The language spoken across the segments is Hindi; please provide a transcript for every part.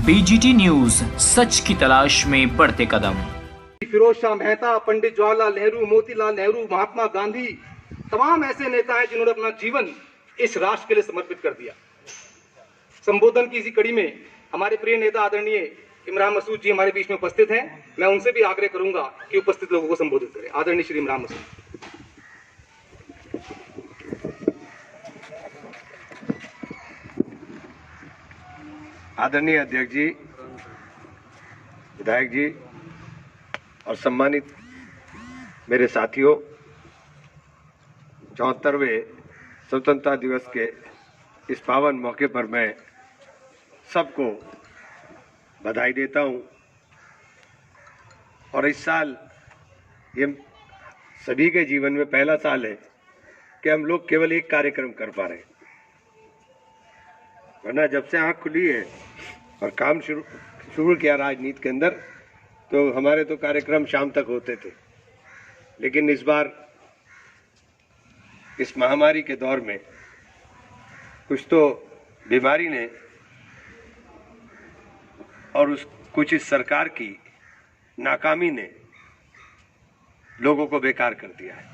बीजीटी न्यूज, सच की तलाश में बढ़ते कदम। फिरोज शाह मेहता, पंडित जवाहरलाल नेहरू, मोतीलाल नेहरू, महात्मा गांधी, तमाम ऐसे नेता हैं जिन्होंने अपना जीवन इस राष्ट्र के लिए समर्पित कर दिया। संबोधन की इसी कड़ी में हमारे प्रिय नेता आदरणीय इमरान मसूद जी हमारे बीच में उपस्थित हैं। मैं उनसे भी आग्रह करूंगा कि उपस्थित लोगों को संबोधित करें। आदरणीय श्री इमरान मसूद। आदरणीय अध्यक्ष जी, विधायक जी और सम्मानित मेरे साथियों, 74वें स्वतंत्रता दिवस के इस पावन मौके पर मैं सबको बधाई देता हूं। और इस साल ये सभी के जीवन में पहला साल है कि हम लोग केवल एक कार्यक्रम कर पा रहे हैं, वरना जब से आँख खुली है और काम शुरू किया राजनीति के अंदर, तो हमारे तो कार्यक्रम शाम तक होते थे। लेकिन इस बार इस महामारी के दौर में कुछ तो बीमारी ने और कुछ इस सरकार की नाकामी ने लोगों को बेकार कर दिया है।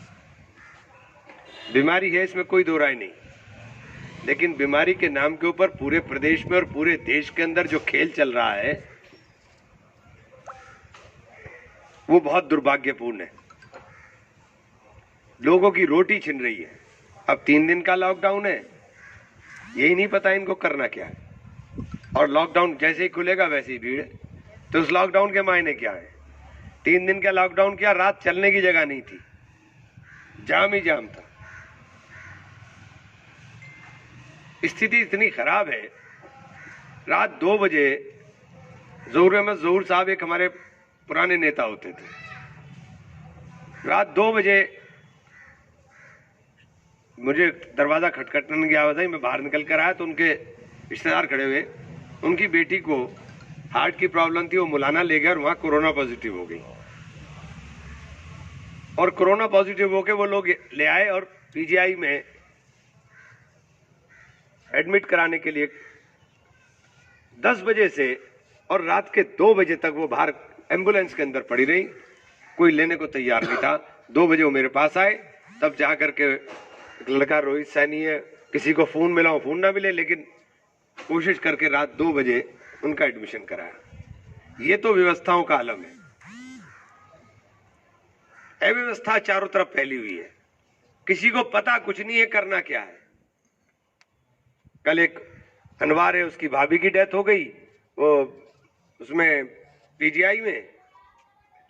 बीमारी है, इसमें कोई दो राय नहीं, लेकिन बीमारी के नाम के ऊपर पूरे प्रदेश में और पूरे देश के अंदर जो खेल चल रहा है वो बहुत दुर्भाग्यपूर्ण है। लोगों की रोटी छिन रही है। अब 3 दिन का लॉकडाउन है, यही नहीं पता इनको करना क्या है। और लॉकडाउन जैसे ही खुलेगा वैसे ही भीड़। तो उस लॉकडाउन के मायने क्या है? 3 दिन का लॉकडाउन किया, रात चलने की जगह नहीं थी, जाम ही जाम था। स्थिति इतनी खराब है। रात 2 बजे ज़हूर अहमद ज़हूर साहब एक हमारे पुराने नेता होते थे। रात 2 बजे मुझे दरवाजा खटखटाने की आवाज आई। मैं बाहर निकल कर आया तो उनके रिश्तेदार खड़े हुए। उनकी बेटी को हार्ट की प्रॉब्लम थी, वो मुलाना ले गए और वहां कोरोना पॉजिटिव हो गई। और कोरोना पॉजिटिव होके वो लोग ले आए और पीजीआई में एडमिट कराने के लिए 10 बजे से और रात के 2 बजे तक वो बाहर एम्बुलेंस के अंदर पड़ी रही। कोई लेने को तैयार नहीं था। 2 बजे वो मेरे पास आए, तब जाकर के एक लड़का रोहित सैनी है, किसी को फोन मिला हो, फोन ना मिले, लेकिन कोशिश करके रात 2 बजे उनका एडमिशन कराया। ये तो व्यवस्थाओं का आलम है। अव्यवस्था चारों तरफ फैली हुई है, किसी को पता कुछ नहीं है करना क्या है। कल एक अनवार है, उसकी भाभी की डेथ हो गई, वो उसमें पीजीआई में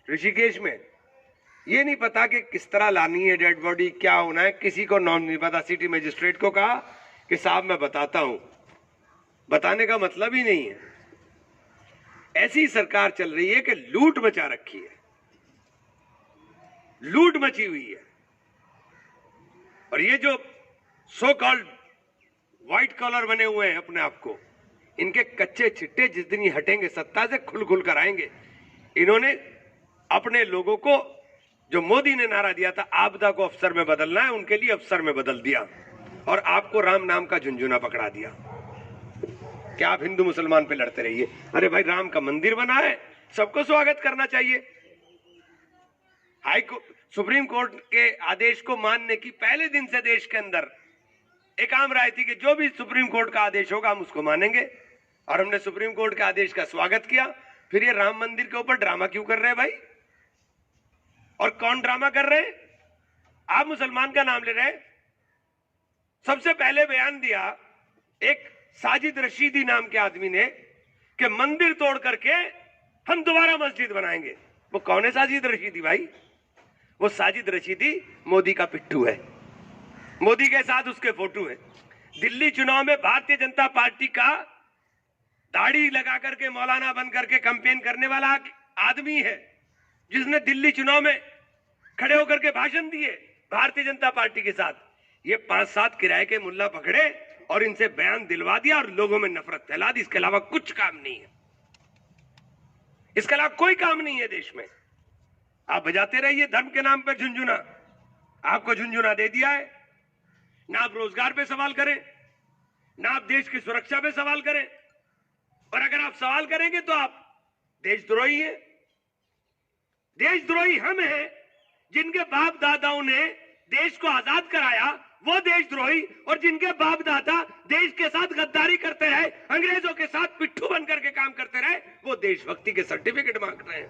ऋषिकेश में। ये नहीं पता कि किस तरह लानी है डेड बॉडी, क्या होना है, किसी को नाम नहीं पता। सिटी मजिस्ट्रेट को कहा कि साहब मैं बताता हूं, बताने का मतलब ही नहीं है। ऐसी सरकार चल रही है कि लूट मचा रखी है, लूट मची हुई है। और ये जो सो कॉल्ड व्हाइट कॉलर बने हुए हैं अपने आप को, इनके कच्चे छिट्टे जिस दिन ये हटेंगे सत्ता से खुल खुल कर आएंगे। इन्होंने अपने लोगों को, जो मोदी ने नारा दिया था आपदा को अफसर में बदलना है, उनके लिए अफसर में बदल दिया और आपको राम नाम का झुंझुना पकड़ा दिया कि आप हिंदू मुसलमान पे लड़ते रहिए। अरे भाई, राम का मंदिर बना है, सबको स्वागत करना चाहिए। सुप्रीम कोर्ट के आदेश को मानने की पहले दिन से देश के अंदर एक आम राय थी कि जो भी सुप्रीम कोर्ट का आदेश होगा हम उसको मानेंगे, और हमने सुप्रीम कोर्ट के आदेश का स्वागत किया। फिर ये राम मंदिर के ऊपर ड्रामा क्यों कर रहे हैं भाई? और कौन ड्रामा कर रहे हैं? आप मुसलमान का नाम ले रहे हैं। सबसे पहले बयान दिया एक साजिद रशीदी नाम के आदमी ने कि मंदिर तोड़ करके हम दोबारा मस्जिद बनाएंगे। वो कौन है साजिद रशीदी भाई? वो साजिद रशीदी मोदी का पिट्ठू है, मोदी के साथ उसके फोटो है। दिल्ली चुनाव में भारतीय जनता पार्टी का दाढ़ी लगा करके मौलाना बन करके कैंपेन करने वाला आदमी है, जिसने दिल्ली चुनाव में खड़े होकर के भाषण दिए भारतीय जनता पार्टी के साथ। ये 5-7 किराए के मुल्ला पकड़े और इनसे बयान दिलवा दिया और लोगों में नफरत फैला दी। इसके अलावा कुछ काम नहीं है, इसके अलावा कोई काम नहीं है देश में। आप बजाते रहिए धर्म के नाम पर झुंझुना, आपको झुंझुना दे दिया है। ना आप रोजगार पे सवाल करें, ना आप देश की सुरक्षा पे सवाल करें। और अगर आप सवाल करेंगे तो आप देशद्रोही हैं। देशद्रोही हम हैं जिनके बाप दादाओं ने देश को आजाद कराया, वो देशद्रोही। और जिनके बाप दादा देश के साथ गद्दारी करते रहे, अंग्रेजों के साथ पिट्ठू बनकर के काम करते रहे, वो देशभक्ति के सर्टिफिकेट मांग रहे हैं।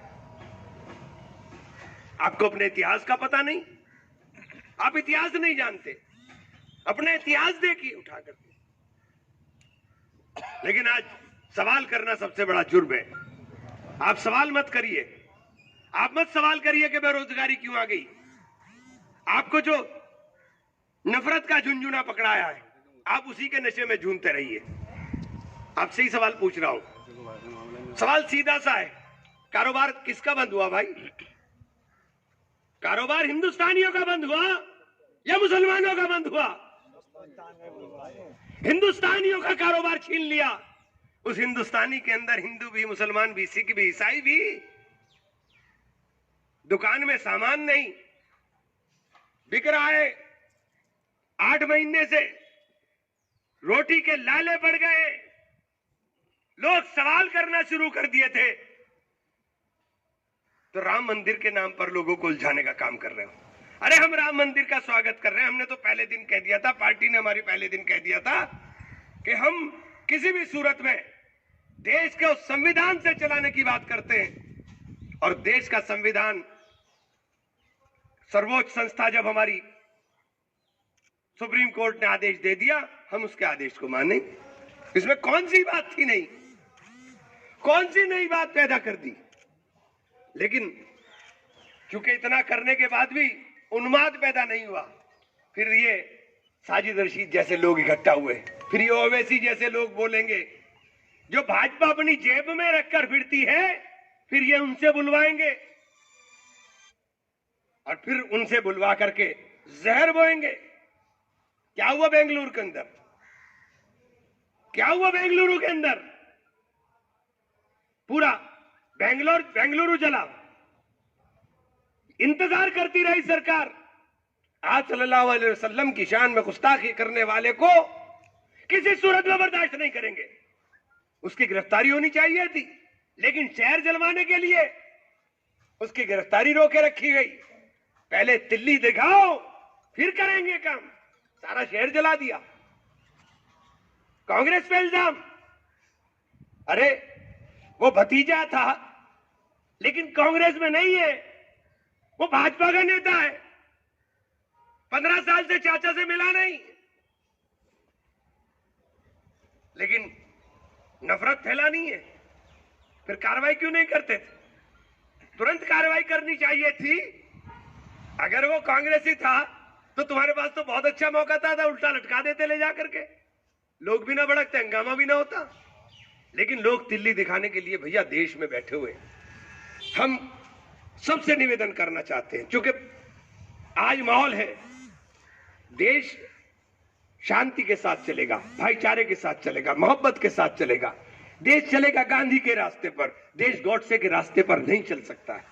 आपको अपने इतिहास का पता नहीं, आप इतिहास नहीं जानते, अपने इतिहास देखिए उठा करके। लेकिन आज सवाल करना सबसे बड़ा जुर्म है। आप सवाल मत करिए, आप मत सवाल करिए कि बेरोजगारी क्यों आ गई। आपको जो नफरत का झुंझुना पकड़ाया है, आप उसी के नशे में झूमते रहिए। आपसे ही सवाल पूछ रहा हूं, सवाल सीधा सा है, कारोबार किसका बंद हुआ भाई? कारोबार हिंदुस्तानियों का बंद हुआ या मुसलमानों का बंद हुआ? हिंदुस्तानियों का कारोबार छीन लिया। उस हिंदुस्तानी के अंदर हिंदू भी, मुसलमान भी, सिख भी, ईसाई भी। दुकान में सामान नहीं बिक रहा है। 8 महीने से रोटी के लाले पड़ गए। लोग सवाल करना शुरू कर दिए थे, तो राम मंदिर के नाम पर लोगों को उलझाने का काम कर रहे हो। अरे हम राम मंदिर का स्वागत कर रहे हैं। हमने तो पहले दिन कह दिया था, पार्टी ने हमारी पहले दिन कह दिया था कि हम किसी भी सूरत में देश के उस संविधान से चलाने की बात करते हैं। और देश का संविधान सर्वोच्च संस्था जब हमारी सुप्रीम कोर्ट ने आदेश दे दिया, हम उसके आदेश को माने। इसमें कौन सी बात थी नहीं, कौन सी नई बात पैदा कर दी। लेकिन क्योंकि इतना करने के बाद भी उन्माद पैदा नहीं हुआ, फिर ये साजिद रशीद जैसे लोग इकट्ठा हुए, फिर ये ओवैसी जैसे लोग बोलेंगे जो भाजपा अपनी जेब में रखकर फिरती है, फिर ये उनसे बुलवाएंगे और फिर उनसे बुलवा करके जहर बोएंगे। क्या हुआ बेंगलुरु के अंदर? क्या हुआ बेंगलुरु के अंदर? पूरा बेंगलुरु जला। इंतजार करती रही सरकार। आज सल्लल्लाहु अलैहि वसल्लम की शान में गुस्ताखी करने वाले को किसी सूरत में बर्दाश्त नहीं करेंगे। उसकी गिरफ्तारी होनी चाहिए थी, लेकिन शहर जलवाने के लिए उसकी गिरफ्तारी रोके रखी गई। पहले दिल्ली दिखाओ, फिर करेंगे काम। सारा शहर जला दिया। कांग्रेस पे इल्जाम। अरे वो भतीजा था, लेकिन कांग्रेस में नहीं है, वो भाजपा का नेता है। 15 साल से चाचा से मिला नहीं, लेकिन नफरत फैलानी है। फिर कार्रवाई क्यों नहीं करते थे? तुरंत कार्रवाई करनी चाहिए थी। अगर वो कांग्रेसी था तो तुम्हारे पास तो बहुत अच्छा मौका था, उल्टा लटका देते ले जा करके, लोग भी ना भड़कते, हंगामा भी ना होता। लेकिन लोग दिल्ली दिखाने के लिए भैया देश में बैठे हुए। हम सबसे निवेदन करना चाहते हैं, क्योंकि आज माहौल है, देश शांति के साथ चलेगा, भाईचारे के साथ चलेगा, मोहब्बत के साथ चलेगा। देश चलेगा गांधी के रास्ते पर, देश गॉडसे के रास्ते पर नहीं चल सकता है।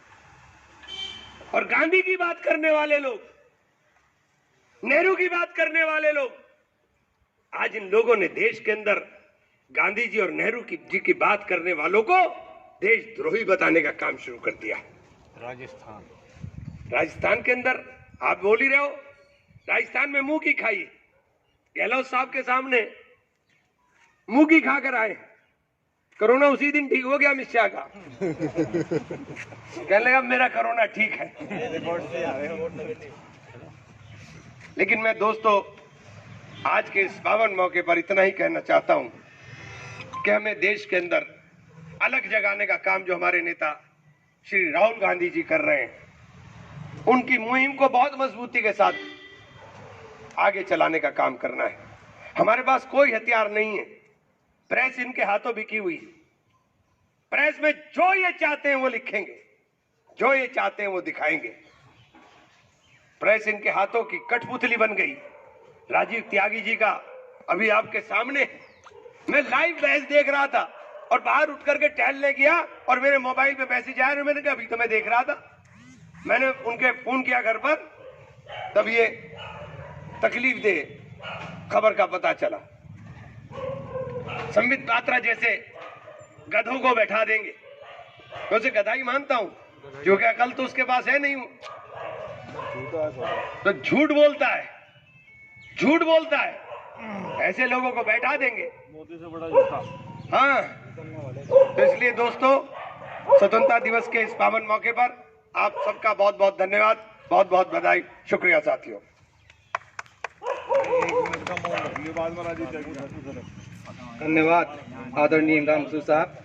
और गांधी की बात करने वाले लोग, नेहरू की बात करने वाले लोग, आज इन लोगों ने देश के अंदर गांधी जी और नेहरू जी की बात करने वालों को देशद्रोही बताने का काम शुरू कर दिया। राजस्थान के अंदर आप बोल ही रहे हो, राजस्थान में मुंह की खाई। गहलोत साहब के सामने मुंह की खाकर आए, कोरोना उसी दिन ठीक हो गया अमित शाह का। कहने लगा मेरा कोरोना ठीक है। लेकिन मैं दोस्तों आज के इस पावन मौके पर इतना ही कहना चाहता हूं कि हमें देश के अंदर अलग जगाने का काम जो हमारे नेता श्री राहुल गांधी जी कर रहे हैं, उनकी मुहिम को बहुत मजबूती के साथ आगे चलाने का काम करना है। हमारे पास कोई हथियार नहीं है। प्रेस इनके हाथों बिकी हुई है। प्रेस में जो ये चाहते हैं वो लिखेंगे, जो ये चाहते हैं वो दिखाएंगे। प्रेस इनके हाथों की कठपुतली बन गई। राजीव त्यागी जी का अभी आपके सामने मैं लाइव बहस देख रहा था और बाहर उठ करके टहलने गया और मेरे मोबाइल पे मैसेज आया, मैंने कहा अभी तो मैं देख रहा था। मैंने उनके फोन किया घर पर, तब ये तकलीफ दे खबर का पता चला। संबित पात्रा जैसे गधों को बैठा देंगे। मैं उसे गधा ही मानता हूं, क्योंकि अकल तो उसके पास है नहीं। तो झूठ बोलता है, झूठ बोलता है, ऐसे लोगों को बैठा देंगे। मोदी से बड़ा झूठा। हाँ, तो इसलिए दोस्तों, स्वतंत्रता दिवस के इस पावन मौके पर आप सबका बहुत बहुत धन्यवाद, बहुत बहुत बधाई, शुक्रिया साथियों। धन्यवाद आदरणीय इमरान मसूद साहब।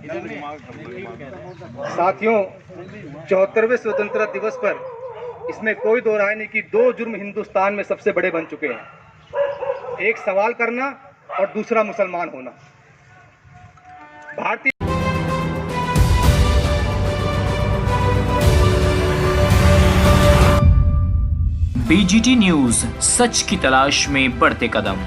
साथियों, 74वें स्वतंत्रता दिवस पर इसमें कोई दो राय नहीं कि दो जुर्म हिंदुस्तान में सबसे बड़े बन चुके हैं, एक सवाल करना और दूसरा मुसलमान होना। भारतीय BGT न्यूज, सच की तलाश में बढ़ते कदम।